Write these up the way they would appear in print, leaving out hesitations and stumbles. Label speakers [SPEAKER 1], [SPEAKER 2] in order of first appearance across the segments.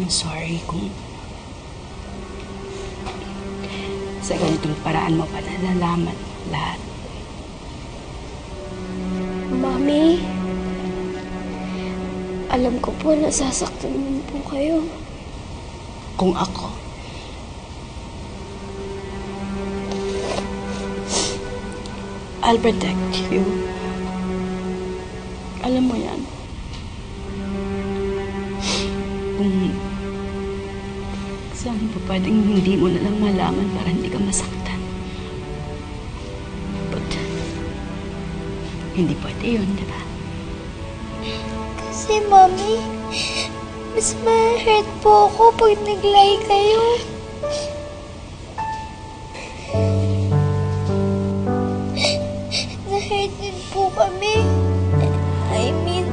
[SPEAKER 1] I'm sorry kung sa ganitong paraan mo pa nalalaman lahat.
[SPEAKER 2] Mami, alam ko po nasasaktan din po kayo.
[SPEAKER 1] Kung ako, I'll protect you. Alam mo yan. Kung saan pa pwedeng hindi mo na lang malaman para hindi ka masaktan. But, hindi pwede yun, di ba?
[SPEAKER 2] Kasi, Mami, mas ma-hurt po ako pag nag-lie kayo. Na-hurt din po kami. I mean,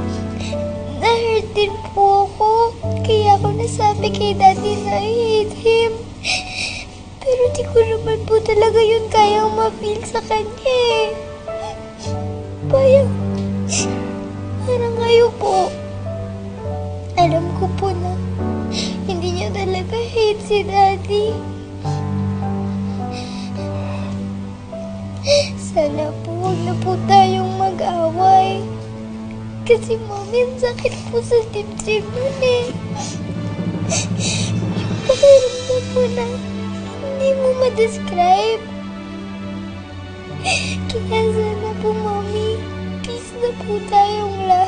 [SPEAKER 2] na-hurt din po ako. Kaya ako nasabi kay Daddy na I hate him. Pero di ko naman po talaga yun kayang ma-feel sa kanya eh. Parang kayo po. Alam ko po na hindi niya talaga hate si Daddy. Sana po huwag na po tayong mag-away. Kasi Mami, ang sakit po sa dibdib nun eh. Yung pakiramdam po na hindi mo ma-describe. Kaya sana po Mami, peace na po tayong lahat.